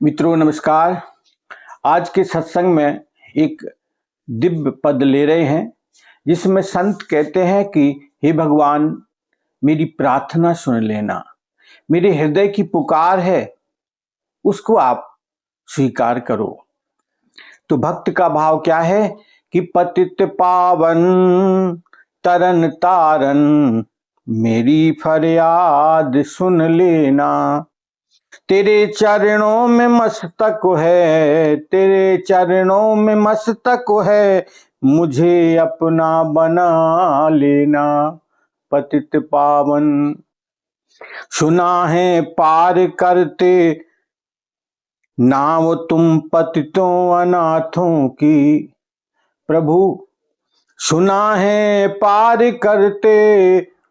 मित्रों नमस्कार। आज के सत्संग में एक दिव्य पद ले रहे हैं जिसमें संत कहते हैं कि हे भगवान, मेरी प्रार्थना सुन लेना, मेरे हृदय की पुकार है उसको आप स्वीकार करो। तो भक्त का भाव क्या है कि पतित पावन तरन तारन, मेरी फरियाद सुन लेना। तेरे चरणों में मस्तक है, तेरे चरणों में मस्तक है, मुझे अपना बना लेना। पतित पावन सुना है पार करते, नाम तुम पतितों अनाथों की। प्रभु सुना है पार करते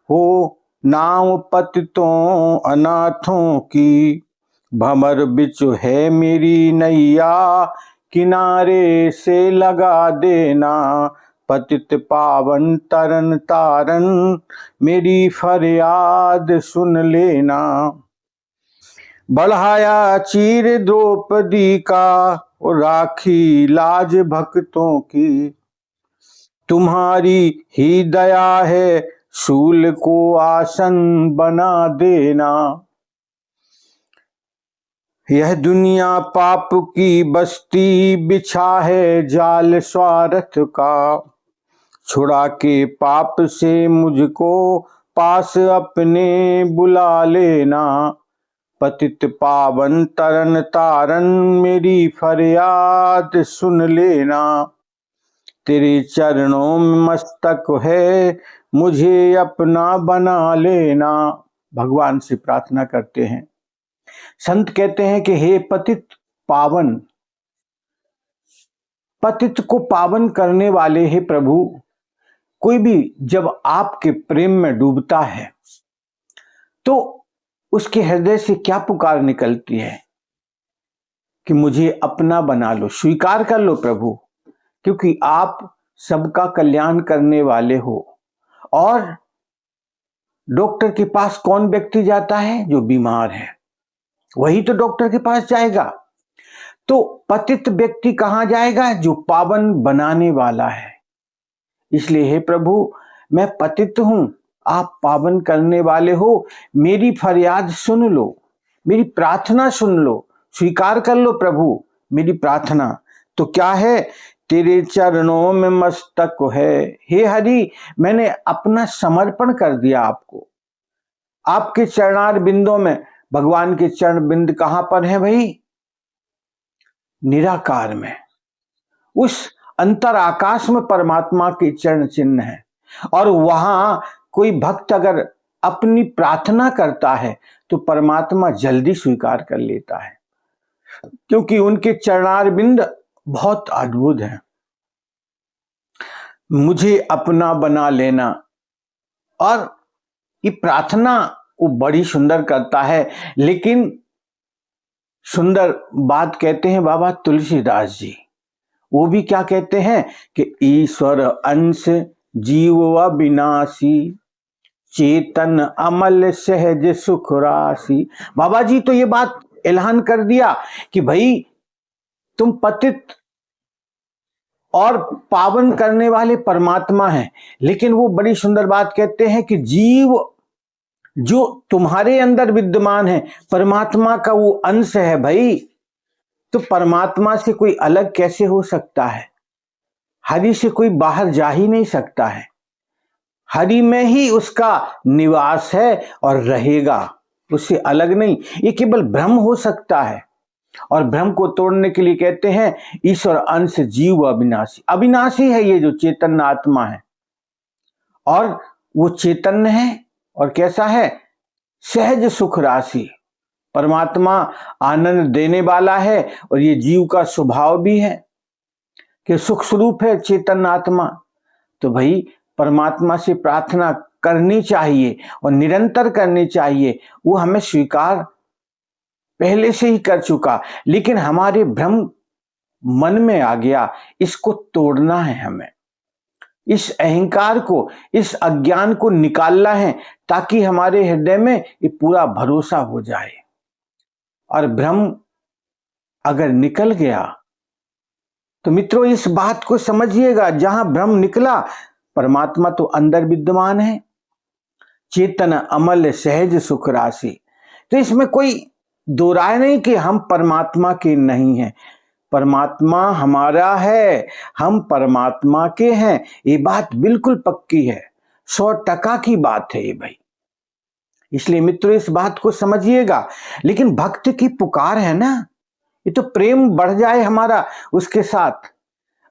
हो, नाम पतितों अनाथों की। भंवर बिच है मेरी नैया, किनारे से लगा देना। पतित पावन तरन तारन, मेरी फरियाद सुन लेना। बढ़ाया चीर द्रौपदी का, राखी लाज भक्तों की। तुम्हारी ही दया है, शूल को आसन बना देना। यह दुनिया पाप की बस्ती, बिछा है जाल स्वार्थ का। छुड़ा के पाप से मुझको पास अपने बुला लेना। पतित पावन तरन तारन, मेरी फरियाद सुन लेना। तेरे चरणों में मस्तक है, मुझे अपना बना लेना। भगवान से प्रार्थना करते हैं। संत कहते हैं कि हे पतित पावन, पतित को पावन करने वाले हे प्रभु, कोई भी जब आपके प्रेम में डूबता है तो उसके हृदय से क्या पुकार निकलती है कि मुझे अपना बना लो, स्वीकार कर लो प्रभु, क्योंकि आप सबका कल्याण करने वाले हो। और डॉक्टर के पास कौन व्यक्ति जाता है? जो बीमार है, वही तो डॉक्टर के पास जाएगा। तो पतित व्यक्ति कहां जाएगा? जो पावन बनाने वाला है। इसलिए हे प्रभु, मैं पतित हूं, आप पावन करने वाले हो, मेरी फरियाद सुन लो, मेरी प्रार्थना सुन लो, स्वीकार कर लो प्रभु मेरी प्रार्थना। तो क्या है? तेरे चरणों में मस्तक है। हे हरि, मैंने अपना समर्पण कर दिया आपको। आपके चरणार बिंदों में, भगवान के चरण बिंद कहां पर है भाई? निराकार में, उस अंतर आकाश में परमात्मा के चरण चिन्ह है। और वहां कोई भक्त अगर अपनी प्रार्थना करता है तो परमात्मा जल्दी स्वीकार कर लेता है, क्योंकि उनके चरणार बिंद बहुत अद्भुत है। मुझे अपना बना लेना, और ये प्रार्थना वो बड़ी सुंदर करता है। लेकिन सुंदर बात कहते हैं बाबा तुलसीदास जी। वो भी क्या कहते हैं कि ईश्वर अंश जीव अविनाशी, चेतन अमल सहज सुख राशि। बाबा जी तो ये बात ऐलान कर दिया कि भाई तुम पतित और पावन करने वाले परमात्मा हैं। लेकिन वो बड़ी सुंदर बात कहते हैं कि जीव जो तुम्हारे अंदर विद्यमान है, परमात्मा का वो अंश है भाई। तो परमात्मा से कोई अलग कैसे हो सकता है? हरि से कोई बाहर जा ही नहीं सकता है। हरि में ही उसका निवास है और रहेगा, उससे अलग नहीं। ये केवल भ्रम हो सकता है, और भ्रम को तोड़ने के लिए कहते हैं ईश्वर अंश जीव अविनाशी। अविनाशी है ये जो चैतन्य आत्मा है, और वो चैतन्य है। और कैसा है? सहज सुख राशि। परमात्मा आनंद देने वाला है, और ये जीव का स्वभाव भी है कि सुख स्वरूप है चैतन्य आत्मा। तो भाई परमात्मा से प्रार्थना करनी चाहिए और निरंतर करनी चाहिए। वो हमें स्वीकार पहले से ही कर चुका, लेकिन हमारे भ्रम मन में आ गया। इसको तोड़ना है हमें, इस अहंकार को, इस अज्ञान को निकालना है, ताकि हमारे हृदय में ये पूरा भरोसा हो जाए और भ्रम अगर निकल गया तो मित्रों इस बात को समझिएगा, जहां भ्रम निकला परमात्मा तो अंदर विद्यमान है। चेतन अमल सहज सुख राशि, तो इसमें कोई दो राय नहीं कि हम परमात्मा के नहीं हैं। परमात्मा हमारा है, हम परमात्मा के हैं, ये बात बिल्कुल पक्की है, 100% की बात है ये भाई। इसलिए मित्रों इस बात को समझिएगा। लेकिन भक्त की पुकार है ना, ये तो प्रेम बढ़ जाए हमारा उसके साथ।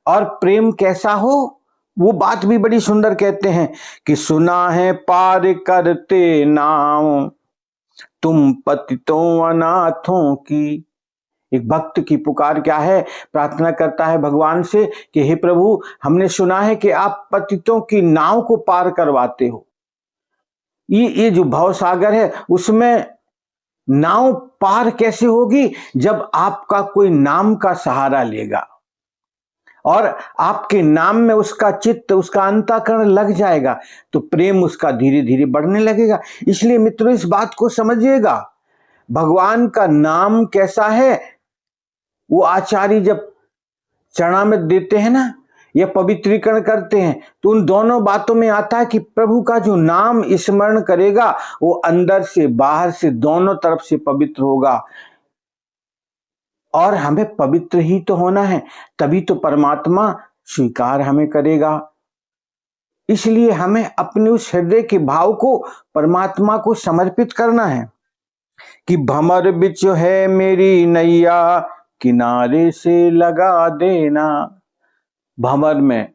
और प्रेम कैसा हो, वो बात भी बड़ी सुंदर कहते हैं कि सुना है पार करते नाम तुम पतितों अनाथों की। एक भक्त की पुकार क्या है, प्रार्थना करता है भगवान से कि हे प्रभु, हमने सुना है कि आप पतितों की नाव को पार करवाते हो। ये जो भव सागर है उसमें नाव पार कैसे होगी, जब आपका कोई नाम का सहारा लेगा और आपके नाम में उसका चित्त, उसका अंतःकरण लग जाएगा, तो प्रेम उसका धीरे धीरे बढ़ने लगेगा। इसलिए मित्रों इस बात को समझिएगा, भगवान का नाम कैसा है, वो आचार्य जब चरणामृत देते हैं ना या पवित्रीकरण करते हैं, तो उन दोनों बातों में आता है कि प्रभु का जो नाम स्मरण करेगा वो अंदर से बाहर से दोनों तरफ से पवित्र होगा। और हमें पवित्र ही तो होना है, तभी तो परमात्मा स्वीकार हमें करेगा। इसलिए हमें अपने उस हृदय के भाव को परमात्मा को समर्पित करना है कि भंवर बिच है मेरी नैया किनारे से लगा देना। भंवर में,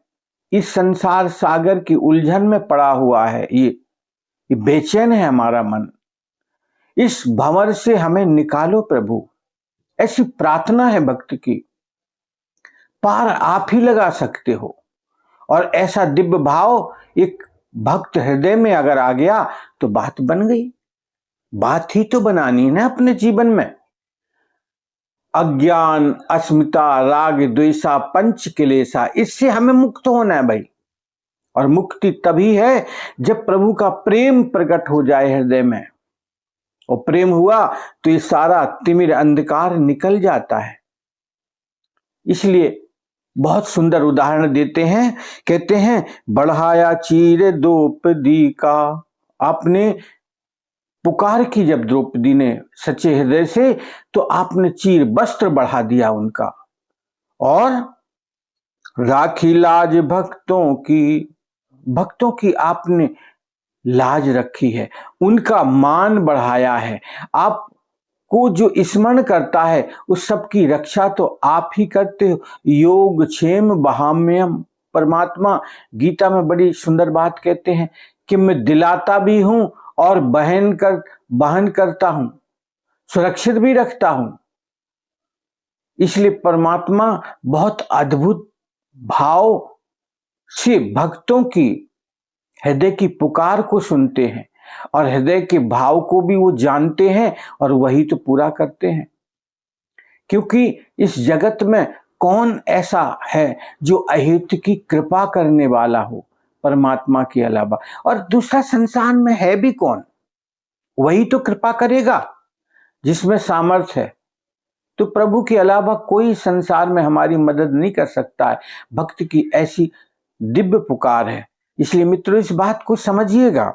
इस संसार सागर की उलझन में पड़ा हुआ है, ये बेचैन है हमारा मन, इस भंवर से हमें निकालो प्रभु। ऐसी प्रार्थना है भक्त की। पार आप ही लगा सकते हो। और ऐसा दिव्य भाव एक भक्त हृदय में अगर आ गया तो बात बन गई। बात ही तो बनानी है ना अपने जीवन में। अज्ञान, अस्मिता, राग, द्वेषा, पंच क्लेशा, इससे हमें मुक्त होना है भाई। और मुक्ति तभी है जब प्रभु का प्रेम प्रकट हो जाए हृदय में, और प्रेम हुआ तो ये सारा तिमिर अंधकार निकल जाता है। इसलिए बहुत सुंदर उदाहरण देते हैं, कहते हैं बढ़ाया चीर द्रौपदी का। आपने पुकार की जब द्रौपदी ने सच्चे हृदय से, तो आपने चीर वस्त्र बढ़ा दिया उनका। और राखी लाज भक्तों की, भक्तों की आपने लाज रखी है, उनका मान बढ़ाया है। आपको जो स्मरण करता है उस सब की रक्षा तो आप ही करते हो। योग क्षेम बहाम्यम, परमात्मा गीता में बड़ी सुंदर बात कहते हैं कि मैं दिलाता भी हूं और बहन करता हूं, सुरक्षित भी रखता हूं। इसलिए परमात्मा बहुत अद्भुत भाव से भक्तों की हृदय की पुकार को सुनते हैं, और हृदय के भाव को भी वो जानते हैं और वही तो पूरा करते हैं। क्योंकि इस जगत में कौन ऐसा है जो अहेतु की कृपा करने वाला हो परमात्मा के अलावा। और दूसरा संसार में है भी कौन, वही तो कृपा करेगा जिसमें सामर्थ्य है। तो प्रभु के अलावा कोई संसार में हमारी मदद नहीं कर सकता है। भक्त की ऐसी दिव्य पुकार है। इसलिए मित्रों इस बात को समझिएगा,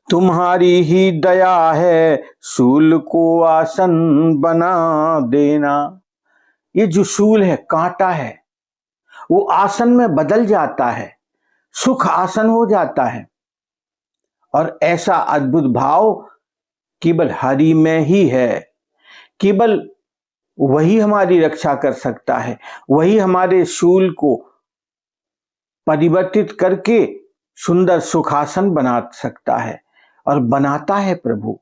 तुम्हारी ही दया है शूल को आसन बना देना। ये जो शूल है, कांटा है, वो आसन में बदल जाता है, सुख आसन हो जाता है। और ऐसा अद्भुत भाव केवल हरि में ही है। केवल वही हमारी रक्षा कर सकता है, वही हमारे शूल को परिवर्तित करके सुंदर सुखासन बना सकता है, और बनाता है प्रभु।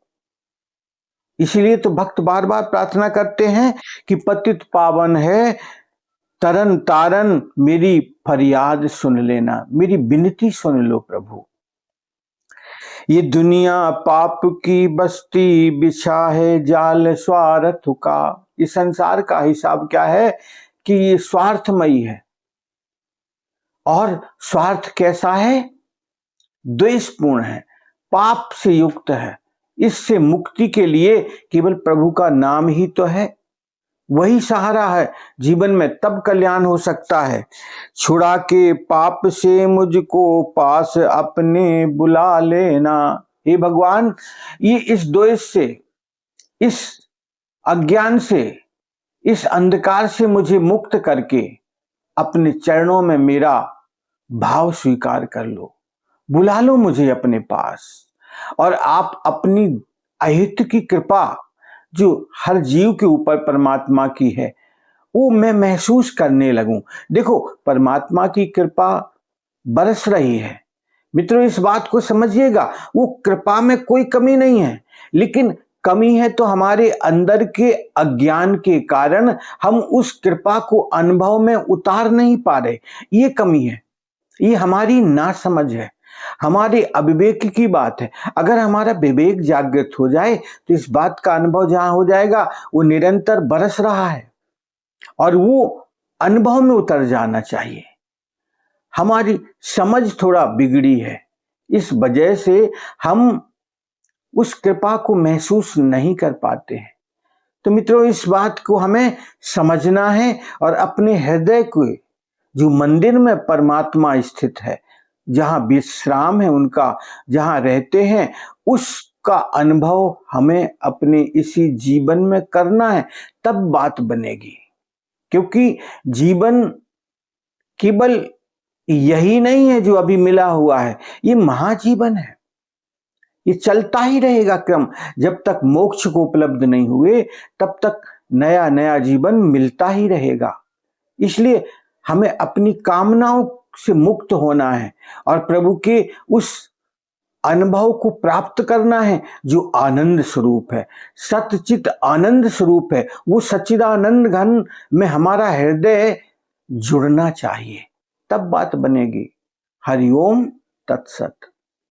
इसलिए तो भक्त बार बार प्रार्थना करते हैं कि पतित पावन है तरन तारन, मेरी फरियाद सुन लेना, मेरी विनती सुन लो प्रभु। ये दुनिया पाप की बस्ती बिछा है जाल स्वार्थ का। इस संसार का हिसाब क्या है कि ये स्वार्थमयी है। और स्वार्थ कैसा है, द्वेषपूर्ण है, पाप से युक्त है। इससे मुक्ति के लिए केवल प्रभु का नाम ही तो है। वही सहारा है जीवन में, तब कल्याण हो सकता है। छुड़ा के पाप से मुझको पास अपने बुला लेना। हे भगवान, ये इस द्वेष से, इस अज्ञान से, इस अंधकार से मुझे मुक्त करके अपने चरणों में मेरा भाव स्वीकार कर लो, बुला लो मुझे अपने पास। और आप अपनी अहित की कृपा जो हर जीव के ऊपर परमात्मा की है, वो मैं महसूस करने लगूं। देखो, परमात्मा की कृपा बरस रही है। मित्रों, इस बात को समझिएगा, वो कृपा में कोई कमी नहीं है, लेकिन कमी है तो हमारे अंदर के अज्ञान के कारण हम उस कृपा को अनुभव में उतार नहीं पा रहे। ये कमी है, ये हमारी नासमझ है, हमारे अविवेक की बात है। अगर हमारा विवेक जागृत हो जाए तो इस बात का अनुभव जहां हो जाएगा, वो निरंतर बरस रहा है और वो अनुभव में उतर जाना चाहिए। हमारी समझ थोड़ा बिगड़ी है, इस वजह से हम उस कृपा को महसूस नहीं कर पाते हैं। तो मित्रों, इस बात को हमें समझना है और अपने हृदय को, जो मंदिर में परमात्मा स्थित है, जहां विश्राम है उनका, जहां रहते हैं, उसका अनुभव हमें अपने इसी जीवन में करना है, तब बात बनेगी। क्योंकि जीवन केवल यही नहीं है जो अभी मिला हुआ है, ये महाजीवन है, ये चलता ही रहेगा क्रम। जब तक मोक्ष को उपलब्ध नहीं हुए तब तक नया नया जीवन मिलता ही रहेगा। इसलिए हमें अपनी कामनाओं से मुक्त होना है और प्रभु के उस अनुभव को प्राप्त करना है जो आनंद स्वरूप है, सतचित आनंद स्वरूप है। वो सच्चिदानंद घन में हमारा हृदय जुड़ना चाहिए, तब बात बनेगी। हरिओम तत्सत।